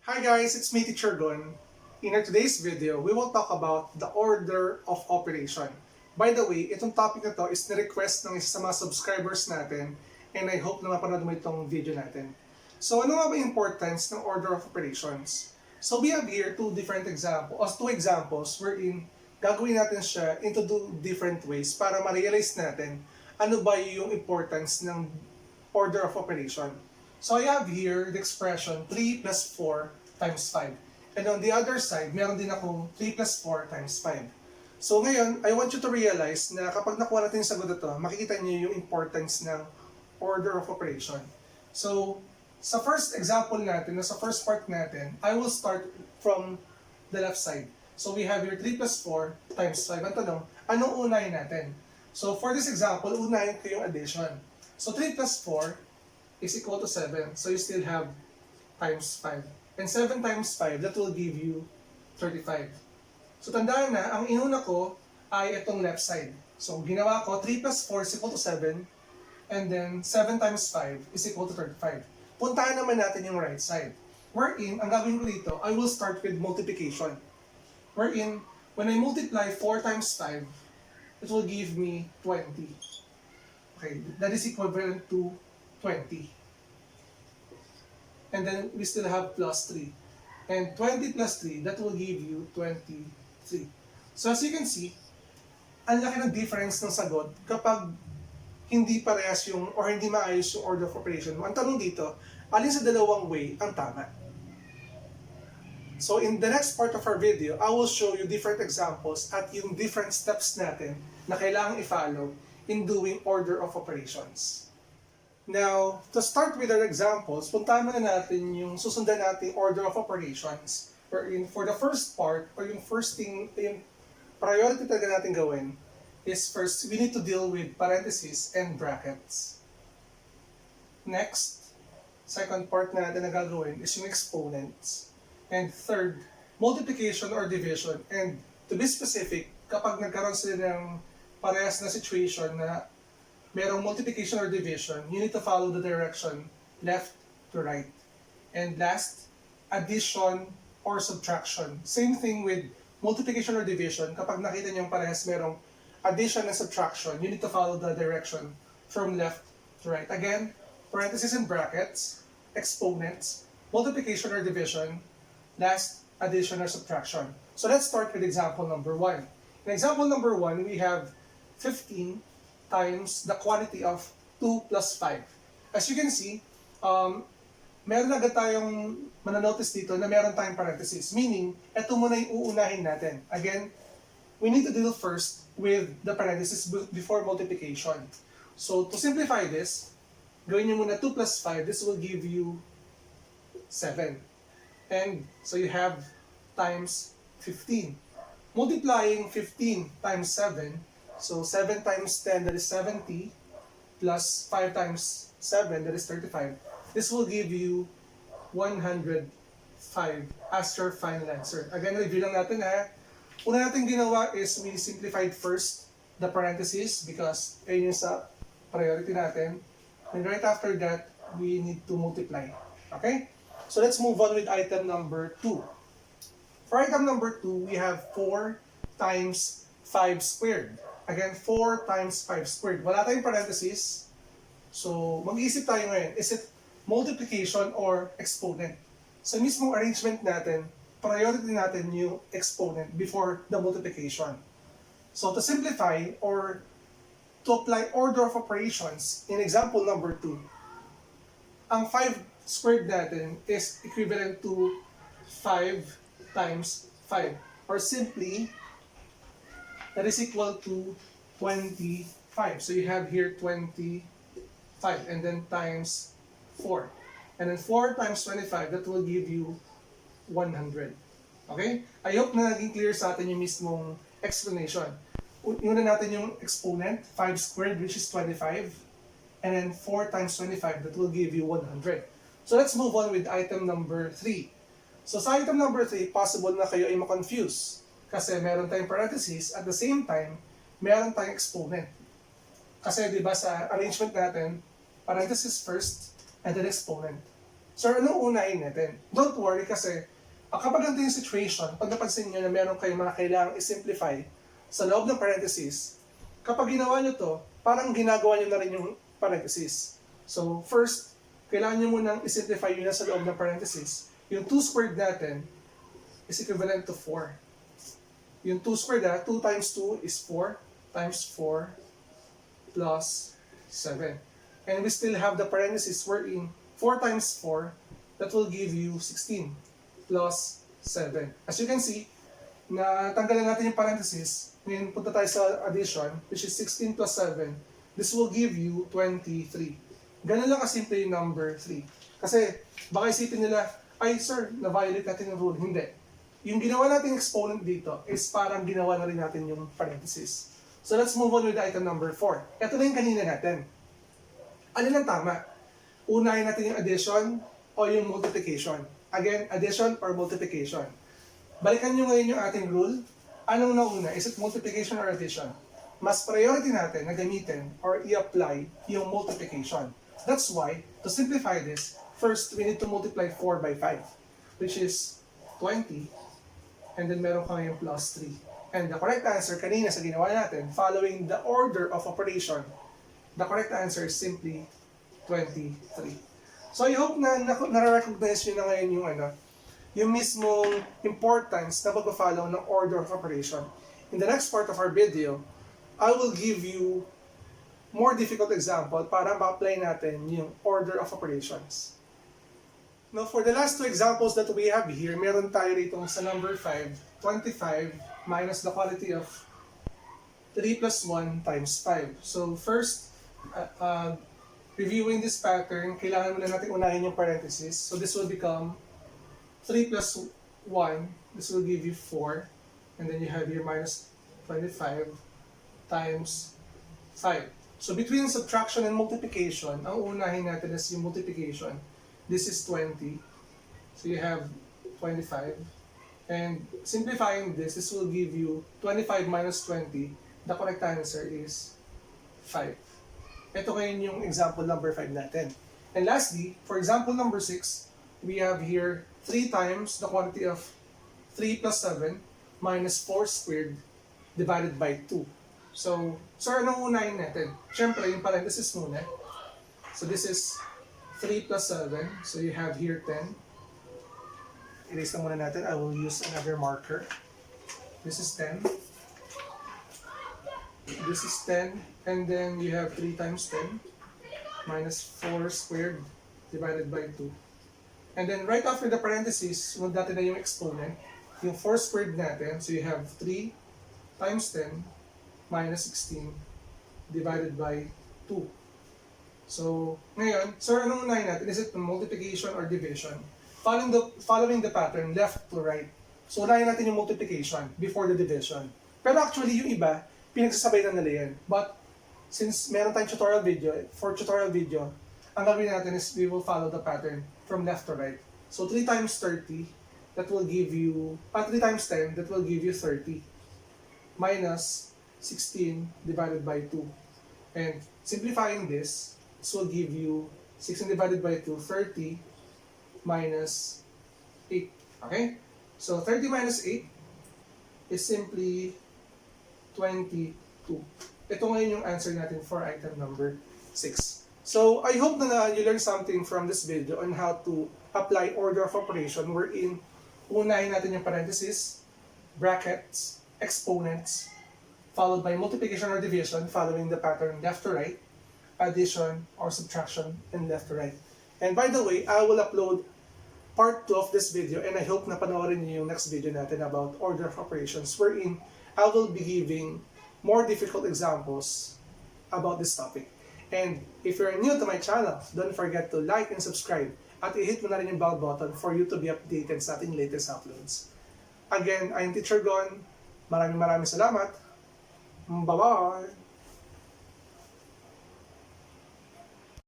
Hi guys, it's me Teacher Gon. In our today's video, we will talk about the order of operation. By the way, itong topic na to is na-request ng isa sa mga subscribers natin and I hope na mapanood mo itong video natin. So ano nga ba yung importance ng order of operations? So we have here two examples wherein gagawin natin siya into two different ways para ma-realize natin ano ba yung importance ng order of operation. So I have here the expression 3 plus 4 times 5. And on the other side, meron din akong 3 plus 4 times 5. So ngayon, I want you to realize na kapag nakuha natin yung sagot ito, makikita niyo yung importance ng order of operation. So, sa first example natin, sa first part natin, I will start from the left side. So we have here 3 plus 4 times 5. Ang tanong, anong unahin natin? So for this example, unahin ko yung addition. So 3 plus 4 is equal to 7. So you still have times 5. And 7 times 5, that will give you 35. So tandaan na, ang inuna ko ay itong left side. So ginawa ko, 3 plus 4 is equal to 7. And then 7 times 5 is equal to 35. Puntahan naman natin yung right side. Wherein, ang gagawin ko dito, I will start with multiplication. Wherein, when I multiply 4 times 5, it will give me 20. Okay, that is equivalent to 20. And then we still have plus 3. And 20 plus 3, that will give you 23. So as you can see, ang laki ng difference ng sagot kapag hindi parehas yung or hindi maayos yung order of operation mo. Ang tanong dito, alin sa dalawang way ang tama? So in the next part of our video, I will show you different examples at yung different steps natin na kailangang i-follow in doing order of operations. Now, to start with our examples, puntahan muna natin yung susundan nating order of operations. Wherein, for the first part, or yung first thing, yung priority talaga natin gawin, is first, we need to deal with parentheses and brackets. Next, second part natin na gagawin is yung exponents. And third, multiplication or division. And to be specific, kapag nagkaroon sila ng parehas na situation na merong multiplication or division, you need to follow the direction left to right. And last, addition or subtraction. Same thing with multiplication or division. Kapag nakita niyo yung parehas merong addition and subtraction, you need to follow the direction from left to right. Again, parentheses and brackets, exponents, multiplication or division, last, addition or subtraction. So let's start with example number 1. In example number 1, we have 15 times the quantity of 2 plus 5. As you can see, meron agad tayong mananotice dito na meron tayong parentheses. Meaning, ito muna yung uunahin natin. Again, we need to deal first with the parentheses before multiplication. So, to simplify this, gawin nyo muna 2 plus 5. This will give you 7. And so you have times 15. Multiplying 15 times 7, so 7 times 10, that is 70, plus 5 times 7, that is 35. This will give you 105 as your final answer. Again, review lang natin ha. Una natin ginawa is we simplified first the parentheses because ayun yung sa priority natin. And right after that, we need to multiply. Okay? So let's move on with item number 2. For item number 2, we have 4 times 5 squared. Again, 4 times 5 squared. Wala tayong parentheses. So, mag-iisip tayo ngayon. Is it multiplication or exponent? Sa mismong arrangement natin, priority natin yung exponent before the multiplication. So, to simplify or to apply order of operations in example number 2, ang 5 squared natin is equivalent to 5 times 5. Or simply, that is equal to 25. So you have here 25 and then times 4. And then 4 times 25, that will give you 100. Okay? I hope na naging clear sa atin yung mismong explanation. Una natin yung exponent, 5 squared, which is 25. And then 4 times 25, that will give you 100. So let's move on with item number 3. So sa item number 3, possible na kayo ay ma-confuse. Kasi meron tayong parentheses, at the same time, meron tayong exponent. Kasi di ba sa arrangement natin, parentheses first, and then exponent. So, anong unahin natin? Don't worry kasi kapag ganito yung situation, pag napansin nyo na meron kayong mga kailangang i-simplify sa loob ng parenthesis, kapag ginawa nyo to, parang ginagawa nyo na rin yung parenthesis. So, first, kailangan nyo munang i-simplify yun na sa loob ng parenthesis. Yung 2 squared natin is equivalent to 4. Yung 2 squared 2 times 2 is 4 times 4 plus 7. And we still have the parenthesis wherein 4 times 4, that will give you 16 plus 7. As you can see, natanggalan natin yung parenthesis. Ngayon, punta tayo sa addition, which is 16 plus 7. This will give you 23. Ganun lang kasimple yung number 3. Kasi, baka isipin nila, ay sir, na-violate natin yung rule. Hindi. Yung ginawa natin exponent dito is parang ginawa na rin natin yung parenthesis. So let's move on with item number 4. Ito na yung kanina natin. Ano lang tama? Unahin natin yung addition o yung multiplication. Again, addition or multiplication. Balikan nyo ngayon yung ating rule. Anong nauna? Is it multiplication or addition? Mas priority natin na gamitin or i-apply yung multiplication. That's why, to simplify this, first, we need to multiply 4 by 5, which is 20. And then meron kang yung plus 3. And the correct answer kanina sa ginawa natin, following the order of operation, the correct answer is simply 23. So I hope na nare-recognize nyo na ngayon yung mismong importance na pag-follow ng order of operation. In the next part of our video, I will give you more difficult example para ma-apply natin yung order of operations. Now, for the last 2 examples that we have here, meron tayo rito sa number 5, 25 minus the quantity of 3 plus 1 times 5. So, first, reviewing this pattern, kailangan muna natin unahin yung parenthesis. So, this will become 3 plus 1. This will give you 4. And then you have here minus 25 times 5. So, between subtraction and multiplication, ang unahin natin is yung multiplication. This is 20. So you have 25. And simplifying this will give you 25 minus 20. The correct answer is 5. Ito ngayon yung example number 5 natin. And lastly, for example number 6, we have here 3 times the quantity of 3 plus 7 minus 4 squared divided by 2. So, anong unahin natin? Siyempre, yung parenthesis muna. So this is 3 plus 7, so you have here 10. Erase na muna natin. I will use another marker. This is 10. This is 10. And then you have 3 times 10 minus 4 squared divided by 2. And then right after the parenthesis, sunod natin na yung exponent. Yung 4 squared natin, so you have 3 times 10 minus 16 divided by 2. So, ngayon, anong unahin natin? Is it multiplication or division? Following the pattern, left to right. So, unahin natin yung multiplication before the division. Pero actually, yung iba, pinagsasabay na nila yan. But, since meron tayong tutorial video, for tutorial video, ang gagawin natin is we will follow the pattern from left to right. So, 3 times 30, that will give you, 3 times 10, that will give you 30. Minus 16 divided by 2. And simplifying this will give you 16 divided by 2, 30 minus 8. Okay? So 30 minus 8 is simply 22. Ito ngayon yung answer natin for item number 6. So I hope na you learned something from this video on how to apply order of operation wherein unahin natin yung parenthesis, brackets, exponents, followed by multiplication or division following the pattern left to right, addition or subtraction and left to right. And by the way, I will upload part 2 of this video and I hope na panoorin niyo yung next video natin about order of operations wherein I will be giving more difficult examples about this topic. And if you're new to my channel, don't forget to like and subscribe at i-hit mo na rin yung bell button for you to be updated sa ating latest uploads. Again, I'm Teacher Gon. Maraming salamat. Bye-bye!